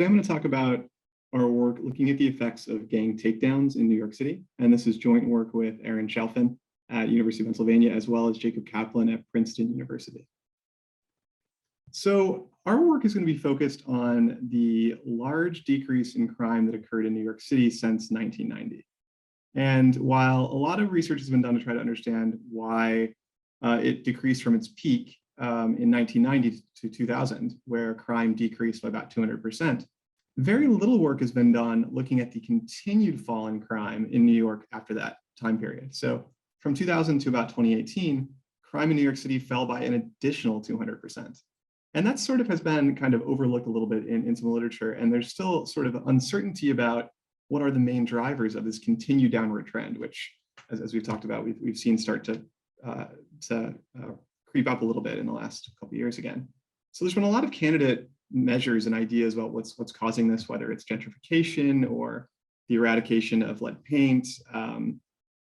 Today I'm going to talk about our work looking at the effects of gang takedowns in New York City. And this is joint work with Aaron Shelfin at University of Pennsylvania, as well as Jacob Kaplan at Princeton University. So our work is going to be focused on the large decrease in crime that occurred in New York City since 1990. And while a lot of research has been done to try to understand why it decreased from its peak in 1990 to 2000, where crime decreased by about 200%, very little work has been done looking at the continued fall in crime in New York after that time period. So from 2000 to about 2018, crime in New York City fell by an additional 200%. And that sort of has been kind of overlooked a little bit in some literature. And there's still sort of uncertainty about what are the main drivers of this continued downward trend, which, as we've talked about, we've seen start to creep up a little bit in the last couple of years again. So there's been a lot of candidate measures and ideas about what's causing this, whether it's gentrification or the eradication of lead paint,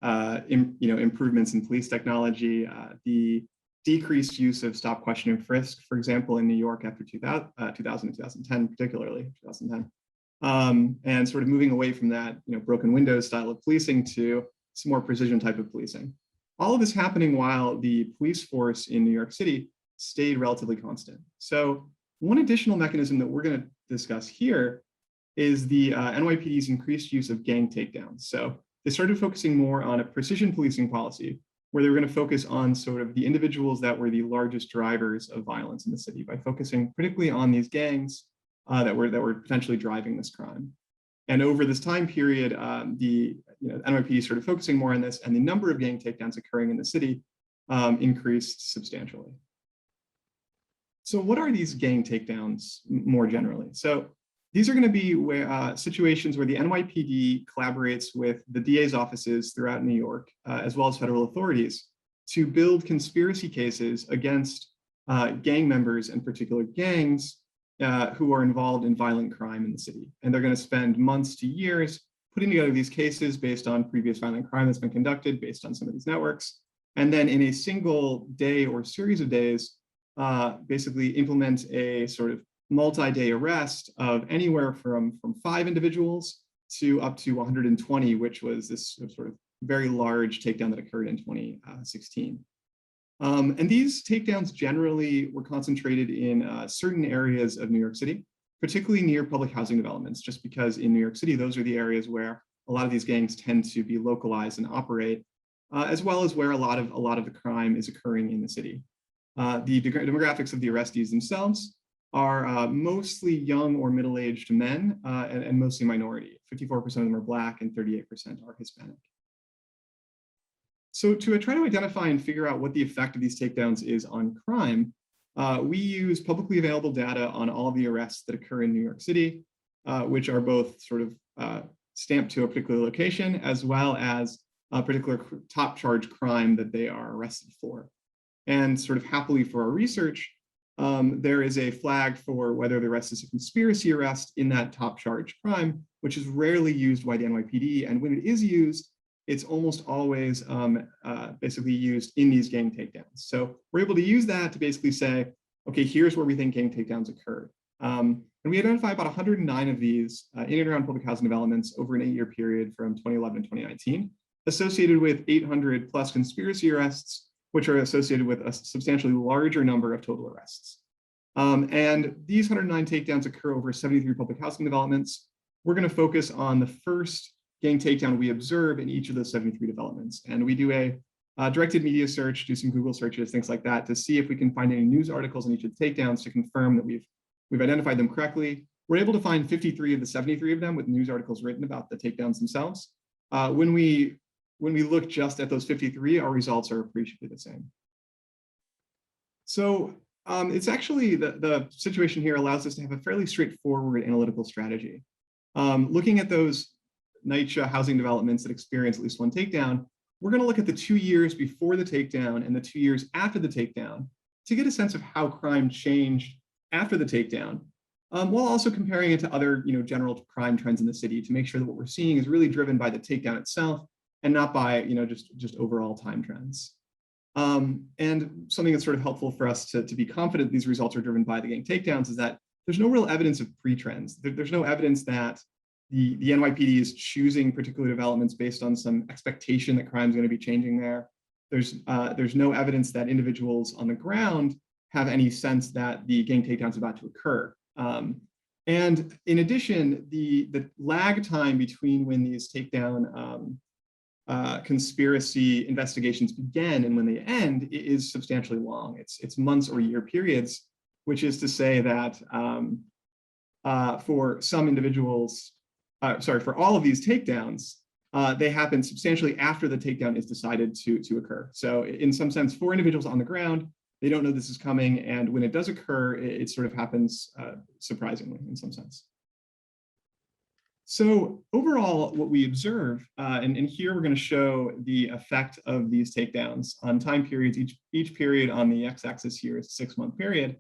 improvements in police technology, the decreased use of stop, question, and frisk, for example, in New York after 2000 and 2010, particularly 2010, and sort of moving away from that, broken windows style of policing to some more precision type of policing. All of this happening while the police force in New York City stayed relatively constant. So one additional mechanism that we're going to discuss here is the NYPD's increased use of gang takedowns. So they started focusing more on a precision policing policy, where they were going to focus on sort of the individuals that were the largest drivers of violence in the city by focusing particularly on these gangs that were potentially driving this crime. And over this time period, the NYPD started focusing more on this, and the number of gang takedowns occurring in the city increased substantially. So what are these gang takedowns more generally? So these are going to be situations where the NYPD collaborates with the DA's offices throughout New York, as well as federal authorities, to build conspiracy cases against gang members and particular gangs who are involved in violent crime in the city. And they're going to spend months to years putting together these cases based on previous violent crime that's been conducted based on some of these networks. And then in a single day or series of days, basically implement a sort of multi-day arrest of anywhere from 5 individuals to up to 120, which was this sort of very large takedown that occurred in 2016. And these takedowns generally were concentrated in certain areas of New York City, particularly near public housing developments, just because in New York City, those are the areas where a lot of these gangs tend to be localized and operate, as well as where a lot of the crime is occurring in the city. The demographics of the arrestees themselves are mostly young or middle-aged men and mostly minority. 54% of them are Black and 38% are Hispanic. So to try to identify and figure out what the effect of these takedowns is on crime, we use publicly available data on all of the arrests that occur in New York City, which are both sort of stamped to a particular location, as well as a particular top charge crime that they are arrested for. And sort of happily for our research, there is a flag for whether the arrest is a conspiracy arrest in that top charge crime, which is rarely used by the NYPD. And when it is used, it's almost always basically used in these gang takedowns. So we're able to use that to basically say, okay, here's where we think gang takedowns occurred. And we identify about 109 of these in and around public housing developments over an 8-year period from 2011 to 2019, associated with 800 plus conspiracy arrests, which are associated with a substantially larger number of total arrests. And these 109 takedowns occur over 73 public housing developments. We're going to focus on the first gang takedown we observe in each of those 73 developments. And we do a directed media search, do some Google searches, things like that, to see if we can find any news articles in each of the takedowns to confirm that we've identified them correctly. We're able to find 53 of the 73 of them with news articles written about the takedowns themselves. When we look just at those 53, our results are appreciably the same. So it's actually, the situation here allows us to have a fairly straightforward analytical strategy. Looking at those NYCHA housing developments that experience at least one takedown, we're going to look at the 2 years before the takedown and the 2 years after the takedown to get a sense of how crime changed after the takedown, while also comparing it to other general crime trends in the city to make sure that what we're seeing is really driven by the takedown itself and not by just overall time trends. And something that's sort of helpful for us to be confident these results are driven by the gang takedowns is that there's no real evidence of pre-trends. There's no evidence that the NYPD is choosing particular developments based on some expectation that crime is going to be changing there. There's no evidence that individuals on the ground have any sense that the gang takedown is about to occur. And in addition, the lag time between when these takedown conspiracy investigations begin and when they end is substantially long. It's months or year periods, which is to say that for some individuals, for all of these takedowns, they happen substantially after the takedown is decided to occur. So in some sense, for individuals on the ground, they don't know this is coming. And when it does occur, it sort of happens surprisingly in some sense. So overall, what we observe, and here we're going to show the effect of these takedowns on time periods. Each period on the x-axis here is a 6-month period.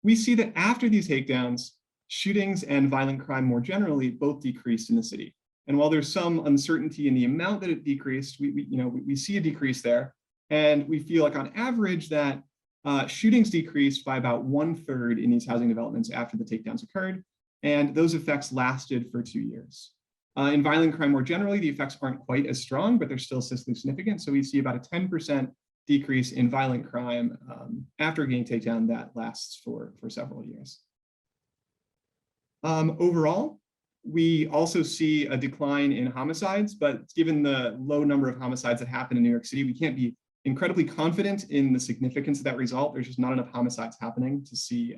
We see that after these takedowns, shootings and violent crime more generally both decreased in the city. And while there's some uncertainty in the amount that it decreased, we see a decrease there. And we feel like on average that shootings decreased by about 1/3 in these housing developments after the takedowns occurred. And those effects lasted for 2 years. In violent crime more generally, the effects aren't quite as strong, but they're still statistically significant. So we see about a 10% decrease in violent crime after a gang takedown that lasts for several years. Overall, we also see a decline in homicides, but given the low number of homicides that happen in New York City, we can't be incredibly confident in the significance of that result. There's just not enough homicides happening to see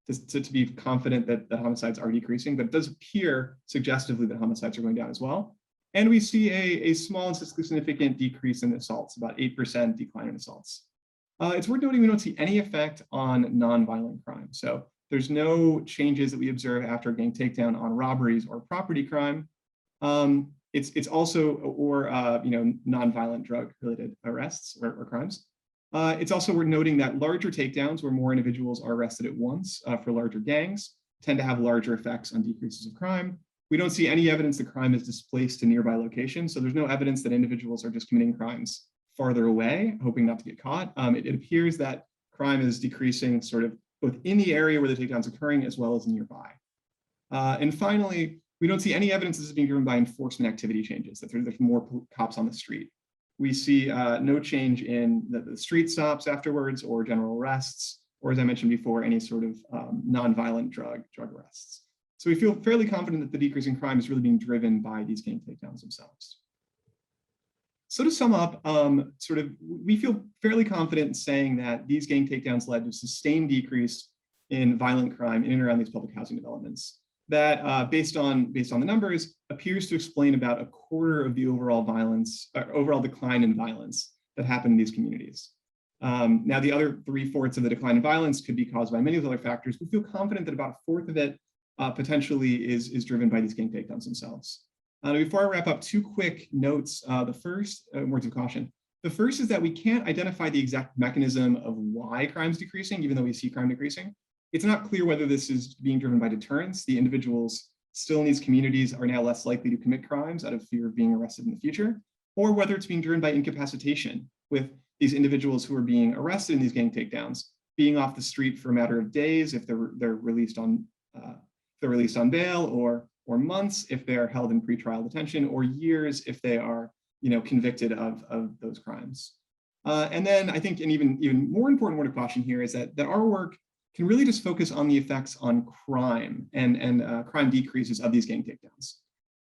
to be confident that the homicides are decreasing, but it does appear suggestively that homicides are going down as well. And we see a small and statistically significant decrease in assaults, about 8% decline in assaults. It's worth noting we don't see any effect on nonviolent crime. So there's no changes that we observe after a gang takedown on robberies or property crime. It's also, or nonviolent drug-related arrests or crimes. It's also worth noting that larger takedowns, where more individuals are arrested at once for larger gangs, tend to have larger effects on decreases of crime. We don't see any evidence that crime is displaced to nearby locations, so there's no evidence that individuals are just committing crimes farther away, hoping not to get caught. It appears that crime is decreasing sort of both in the area where the takedown's occurring as well as nearby. And finally, we don't see any evidence this is being driven by enforcement activity changes, that there's more cops on the street. We see no change in the street stops afterwards or general arrests, or as I mentioned before, any sort of nonviolent drug arrests. So we feel fairly confident that the decrease in crime is really being driven by these gang takedowns themselves. So to sum up, we feel fairly confident in saying that these gang takedowns led to a sustained decrease in violent crime in and around these public housing developments. That, based on the numbers, appears to explain about 1/4 of the overall decline in violence that happened in these communities. Now, the other 3/4 of the decline in violence could be caused by many of the other factors. We feel confident that about 1/4 of it potentially is driven by these gang takedowns themselves. Before I wrap up, 2 quick notes. The first, words of caution. The first is that we can't identify the exact mechanism of why crime is decreasing, even though we see crime decreasing. It's not clear whether this is being driven by deterrence. The individuals still in these communities are now less likely to commit crimes out of fear of being arrested in the future, or whether it's being driven by incapacitation, with these individuals who are being arrested in these gang takedowns being off the street for a matter of days if they're released on bail, or months if they're held in pretrial detention, or years if they are convicted of those crimes. And then I think an even more important word of caution here is that our work can really just focus on the effects on crime and crime decreases of these gang takedowns.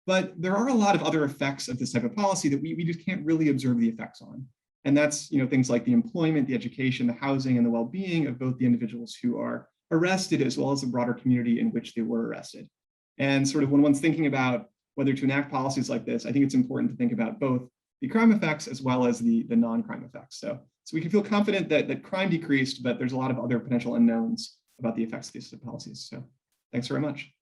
But there are a lot of other effects of this type of policy that we just can't really observe the effects on. And that's things like the employment, the education, the housing, and the well-being of both the individuals who are arrested as well as the broader community in which they were arrested. And sort of when one's thinking about whether to enact policies like this, I think it's important to think about both the crime effects as well as the non-crime effects. So we can feel confident that crime decreased, but there's a lot of other potential unknowns about the effects of these policies. So thanks very much.